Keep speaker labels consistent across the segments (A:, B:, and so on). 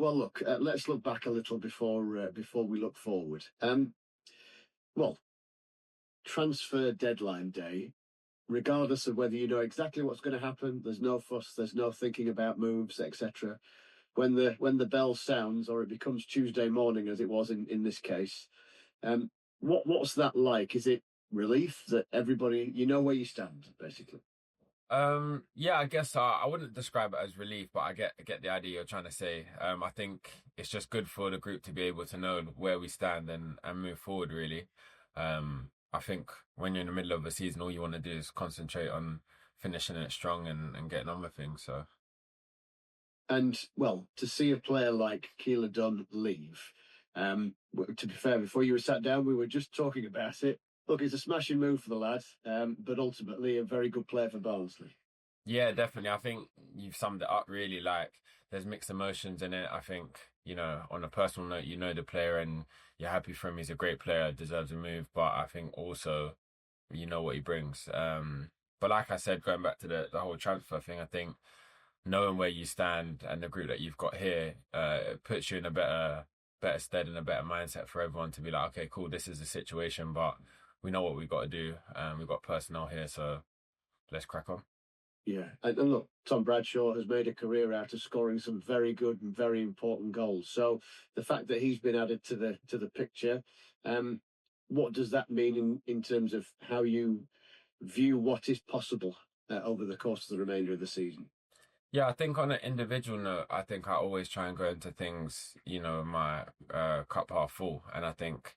A: Well, look, let's look back a little before we look forward. Well, transfer deadline day, regardless of whether you know exactly what's going to happen, there's no fuss, there's no thinking about moves, etc. When the bell sounds, or it becomes Tuesday morning, as it was in this case, what's that like? Is it relief that everybody you know where you stand, basically?
B: Yeah, I guess I wouldn't describe it as relief, but I get the idea you're trying to say. I think it's just good for the group to be able to know where we stand and move forward, really. I think when you're in the middle of a season, all you want to do is concentrate on finishing it strong and getting on with things. So
A: And well, to see a player like Keeler Dunn leave, to be fair, before you were sat down, we were just talking about it. Look, it's a smashing move for the lad, but ultimately a very good player for Barnsley.
B: yeah, definitely. I think you've summed it up really. Like, there's mixed emotions in it. I think, on a personal note, you know the player and you're happy for him. He's a great player, deserves a move. But I think also, you know what he brings. But like I said, going back to the whole transfer thing, I think knowing where you stand and the group that you've got here, it puts you in a better stead and a better mindset for everyone to be like, okay, cool, this is the situation, but we know what we've got to do. We've got personnel here, so let's crack on.
A: Yeah, and look, Tom Bradshaw has made a career out of scoring some very good and very important goals. So the fact that he's been added to the picture, um, what does that mean in terms of how you view what is possible over the course of the remainder of the season?
B: Yeah, I think on an individual note, I think I always try and go into things, my cup half full. And I think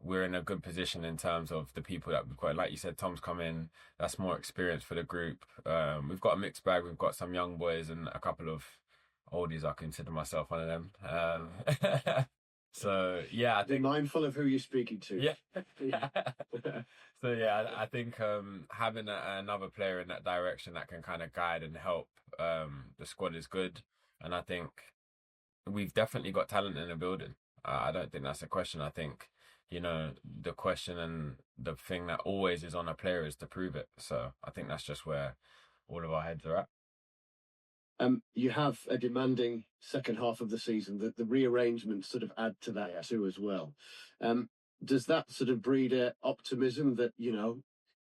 B: we're in a good position in terms of the people that we've got. Like you said, Tom's come in, that's more experience for the group. We've got a mixed bag. We've got some young boys and a couple of oldies. I consider myself one of them. So yeah, I
A: Be
B: think
A: mindful of who you're speaking to.
B: yeah. So yeah, I think having another player in that direction that can kind of guide and help the squad is good, and I think we've definitely got talent in the building. I don't think that's a question. I think the question and the thing that always is on a player is to prove it. So I think that's just where all of our heads are at.
A: You have a demanding second half of the season. The rearrangements sort of add to that too as well. Um, does that sort of breed optimism that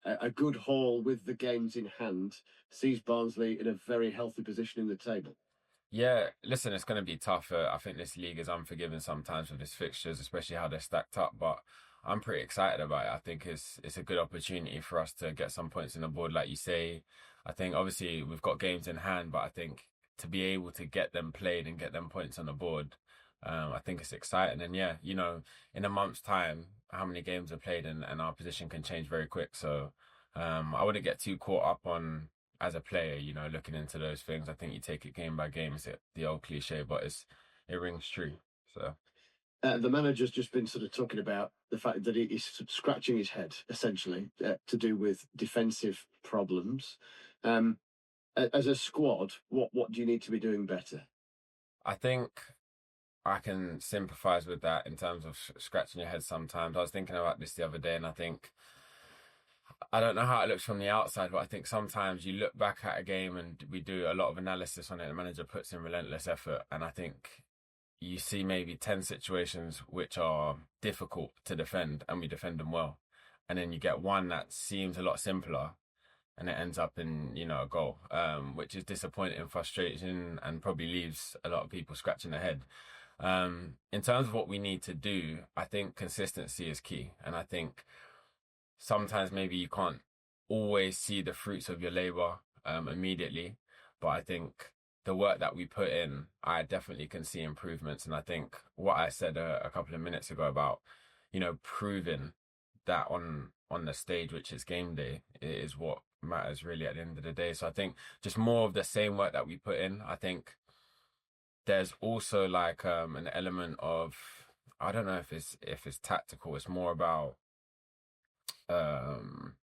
A: a good haul with the games in hand sees Barnsley in a very healthy position in the table?
B: Yeah, listen, it's going to be tough. I think this league is unforgiving sometimes with its fixtures, especially how they're stacked up. But I'm pretty excited about it. I think it's a good opportunity for us to get some points on the board, like you say. I think obviously we've got games in hand, but I think to be able to get them played and get them points on the board, I think it's exciting. And yeah, in a month's time, how many games are played and our position can change very quick. So I wouldn't get too caught up on as a player, looking into those things. I think you take it game by game. It's the old cliche, but it rings true. So
A: The manager's just been sort of talking about the fact that he's scratching his head, essentially, to do with defensive problems. Um, as a squad, what do you need to be doing better?
B: I think I can sympathize with that in terms of scratching your head sometimes. I was thinking about this the other day, and I think I don't know how it looks from the outside, but I think sometimes you look back at a game and we do a lot of analysis on it. The manager puts in relentless effort, and I think you see maybe 10 situations which are difficult to defend, and we defend them well. And then you get one that seems a lot simpler, and it ends up in, a goal, which is disappointing, frustrating, and probably leaves a lot of people scratching their head. In terms of what we need to do, I think consistency is key. And I think sometimes maybe you can't always see the fruits of your labor immediately, but I think the work that we put in, I definitely can see improvements. And I think what I said a couple of minutes ago about, proving that on the stage, which is game day, is what matters really at the end of the day. So I think just more of the same work that we put in. I think there's also like an element of, I don't know if it's tactical. It's more about um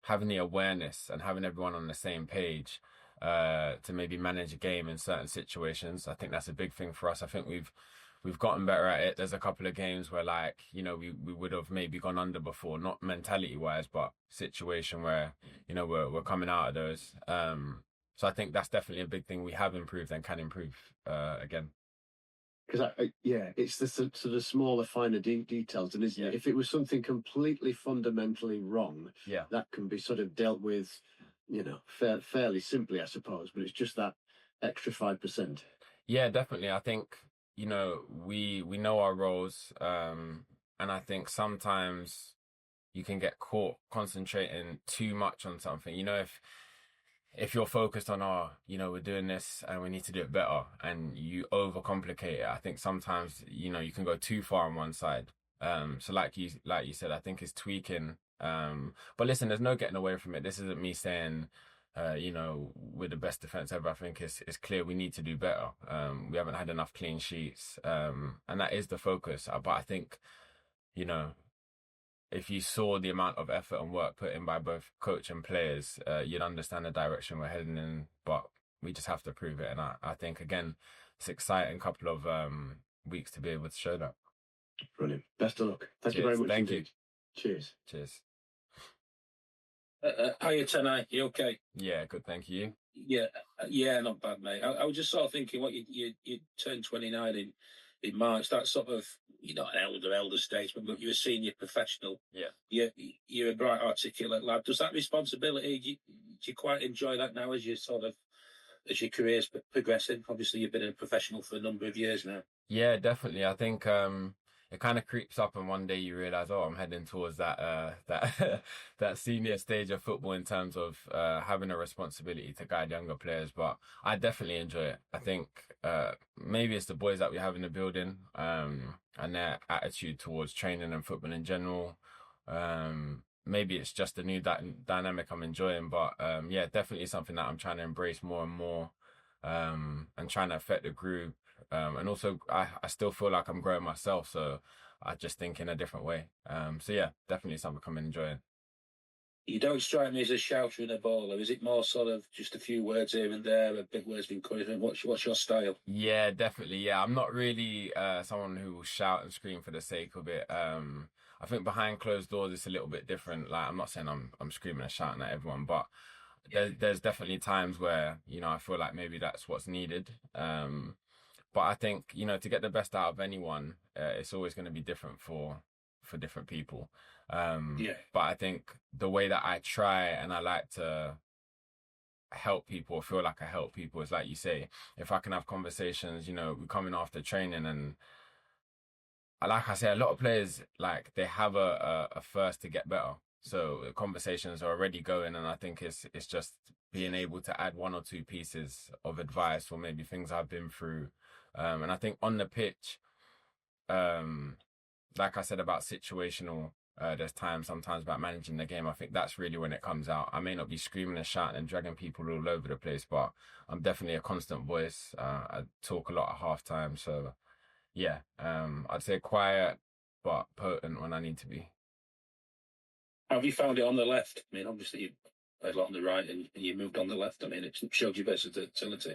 B: having the awareness and having everyone on the same page to maybe manage a game in certain situations. I think that's a big thing for us. I think we've gotten better at it. There's a couple of games where we would have maybe gone under before, not mentality wise, but situation where, we're coming out of those. So I think that's definitely a big thing we have improved and can improve again.
A: Because yeah, it's the sort of smaller, finer details, and isn't
B: Yeah.
A: it? If it was something completely fundamentally wrong,
B: Yeah.
A: that can be sort of dealt with, fairly simply, I suppose. But it's just that extra 5%.
B: Yeah, definitely. I think, we know our roles, and I think sometimes you can get caught concentrating too much on something. If you're focused on, we're doing this and we need to do it better, and you overcomplicate it, I think sometimes, you can go too far on one side. So like you said, I think it's tweaking. But listen, there's no getting away from it. This isn't me saying, we're the best defense ever. I think it's clear we need to do better. We haven't had enough clean sheets. And that is the focus. But I think, you know, if you saw the amount of effort and work put in by both coach and players, you'd understand the direction we're heading in. But we just have to prove it. And I think, again, it's an exciting couple of weeks to be able to show that.
A: Brilliant. Best of luck. Thank you
B: Cheers.
A: very much
B: Thank
A: indeed. Cheers.
B: Cheers.
C: Hiya, Tennai. You okay?
B: Yeah, good. Thank you.
C: Yeah, not bad, mate. I was just sort of thinking, what you turned 29 in March. That's sort of, you're not an elder statesman, but you're a senior professional.
B: Yeah.
C: You're a bright, articulate lad. Does that responsibility, do you quite enjoy that now as as your career's progressing? Obviously, you've been a professional for a number of years now.
B: Yeah, definitely. I think it kind of creeps up, and one day you realize, oh, I'm heading towards that that senior stage of football in terms of having a responsibility to guide younger players. But I definitely enjoy it. I think maybe it's the boys that we have in the building, and their attitude towards training and football in general. Maybe it's just the new dynamic I'm enjoying, but yeah, definitely something that I'm trying to embrace more and more, and trying to affect the group. And also, I still feel like I'm growing myself, so I just think in a different way. So yeah, definitely something I'm enjoying.
C: You don't strike me as a shouter and a baller. Is it more sort of just a few words here and there, a big words of encouragement? What's your style?
B: Yeah, definitely. Yeah, I'm not really someone who will shout and scream for the sake of it. I think behind closed doors it's a little bit different. Like, I'm not saying I'm screaming and shouting at everyone, but there's definitely times where I feel like maybe that's what's needed. But I think, to get the best out of anyone, it's always going to be different for different people.
C: Yeah.
B: But I think the way that I try and I like to help people, feel like I help people, is like you say, if I can have conversations, we're coming after training, and like I say, a lot of players, like, they have a thirst to get better. So conversations are already going, and I think it's just being able to add one or two pieces of advice or maybe things I've been through. And I think on the pitch, like I said about situational, there's times sometimes about managing the game. I think that's really when it comes out. I may not be screaming and shouting and dragging people all over the place, but I'm definitely a constant voice. I talk a lot at halftime, so yeah, I'd say quiet but potent when I need to be.
C: Have you found it on the left? I mean, obviously you played a lot on the right and you moved on the left. I mean, it showed you versatility.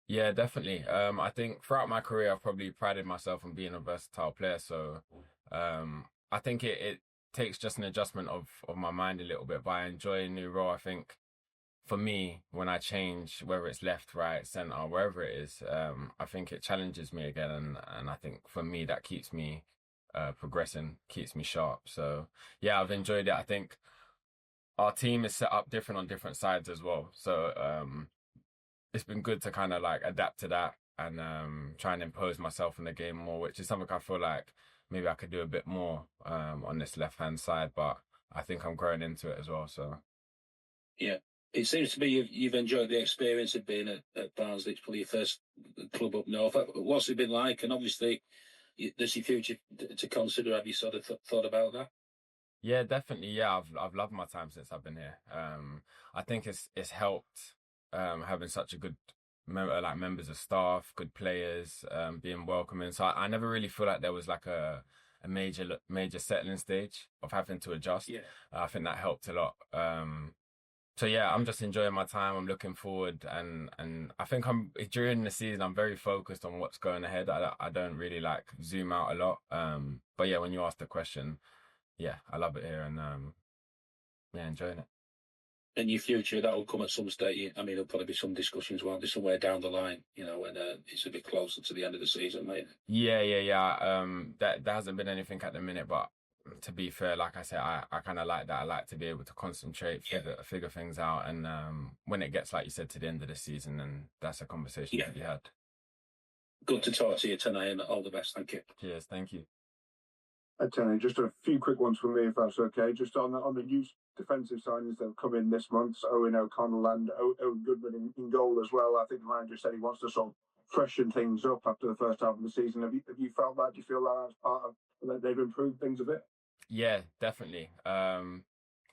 B: Yeah, definitely. I think throughout my career, I've probably prided myself on being a versatile player. So, I think it takes just an adjustment of my mind a little bit. But I enjoy a new role. I think for me, when I change, whether it's left, right, centre, wherever it is, I think it challenges me again. And I think for me, that keeps me progressing, keeps me sharp. So yeah, I've enjoyed it. I think our team is set up different on different sides as well. So, it's been good to kind of like adapt to that and try and impose myself in the game more, which is something I feel like maybe I could do a bit more on this left hand side, but I think I'm growing into it as well. So
C: yeah, it seems to me you've enjoyed the experience of being at Barnsley. It's probably your first club up north. What's it been like? And obviously, there's your future to consider. Have you sort of thought about that?
B: yeah, definitely. Yeah, I've loved my time since I've been here. I think it's helped having such a good members of staff, good players, being welcoming. So I never really feel like there was like a major settling stage of having to adjust.
C: Yeah.
B: I think that helped a lot. So yeah, I'm just enjoying my time. I'm looking forward, and I think during the season I'm very focused on what's going ahead. I don't really like zoom out a lot. But yeah, when you ask the question, yeah, I love it here, and yeah, enjoying it.
C: in your future, that will come at some stage. I mean, there'll probably be some discussions, won't there, somewhere down the line, when it's a bit closer to the end of the season, mate.
B: Yeah. That there hasn't been anything at the minute, but to be fair, like I said, I kind of like that. I like to be able to concentrate, figure things out, and when it gets, like you said, to the end of the season, then that's a conversation to be had.
C: Good to talk to you tonight, and all the best. Thank you.
B: Cheers. Thank you.
D: Tennai, just a few quick ones from me, if that's okay. Just on the new defensive signings that have come in this month, so Owen O'Connell and Owen Goodman in goal as well. I think the manager said he wants to sort of freshen things up after the first half of the season. Have you felt that? Do you feel that as part of that they've improved things a bit?
B: Yeah, definitely. I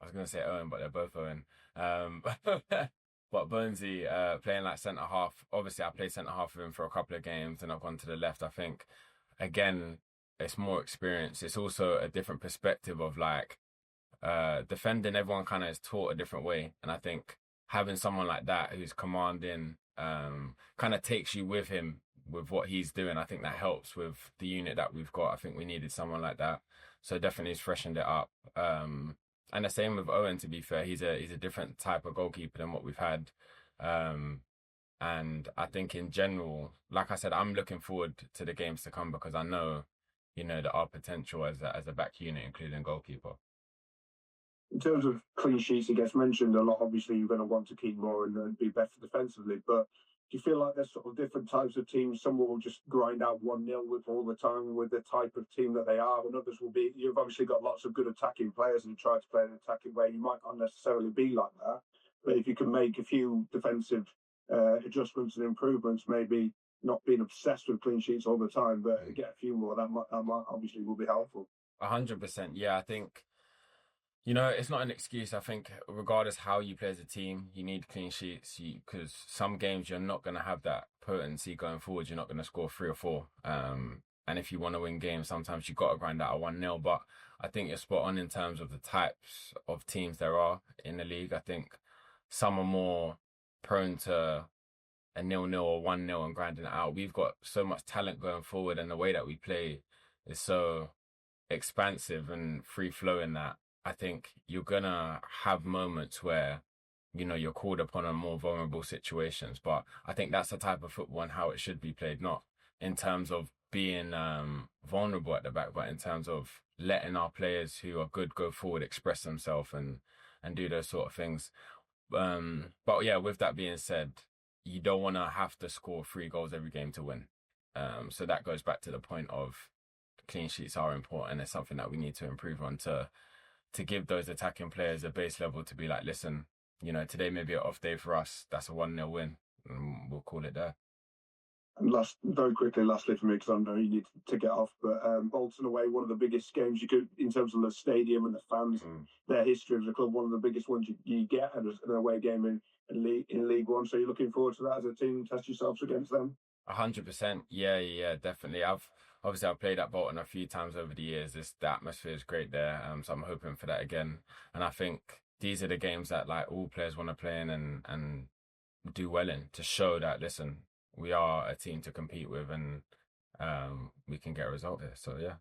B: was going to say Owen, but they're both Owen. But Barnsley playing like centre half. Obviously, I played centre half with him for a couple of games, and I've gone to the left. I think again, it's more experience. It's also a different perspective of like defending. Everyone kind of is taught a different way, and I think having someone like that who's commanding kind of takes you with him with what he's doing. I think that helps with the unit that we've got. I think we needed someone like that, so definitely he's freshened it up. And the same with Owen. To be fair, he's a different type of goalkeeper than what we've had. And I think in general, like I said, I'm looking forward to the games to come because I know, that our potential as a back unit, including goalkeeper.
D: In terms of clean sheets, it gets mentioned a lot. Obviously, you're going to want to keep more and be better defensively. But do you feel like there's sort of different types of teams? Some will just grind out 1-0 with all the time with the type of team that they are, and others will be. You've obviously got lots of good attacking players and try to play an attacking way. You might not necessarily be like that, but if you can make a few defensive adjustments and improvements, maybe not being obsessed with clean sheets all the time, but get a few more, that might obviously will be helpful.
B: 100%. Yeah, I think, it's not an excuse. I think regardless how you play as a team, you need clean sheets because some games you're not going to have that potency going forward. You're not going to score 3 or 4. And if you want to win games, sometimes you've got to grind out a 1-0. But I think you're spot on in terms of the types of teams there are in the league. I think some are more prone to a 0-0 or 1-0 and grinding it out. We've got so much talent going forward, and the way that we play is so expansive and free flowing that I think you're gonna have moments where you're called upon in more vulnerable situations. But I think that's the type of football and how it should be played, not in terms of being vulnerable at the back, but in terms of letting our players who are good go forward, express themselves and do those sort of things. But yeah, with that being said, you don't want to have to score 3 goals every game to win. So that goes back to the point of clean sheets are important. It's something that we need to improve on to give those attacking players a base level to be like, listen, today may be an off day for us. That's a 1-0 win, and we'll call it there.
D: And lastly for me, because I know you need to get off, but Bolton away, one of the biggest games you could, in terms of the stadium and the fans, their history as a club, one of the biggest ones you get at an away game in League One. So you're looking forward to that as a team, test yourselves against them?
B: 100%. Yeah, definitely. I've played at Bolton a few times over the years. The atmosphere is great there. So I'm hoping for that again. And I think these are the games that like all players want to play in and do well in, to show that, listen, we are a team to compete with and we can get a result here. So yeah.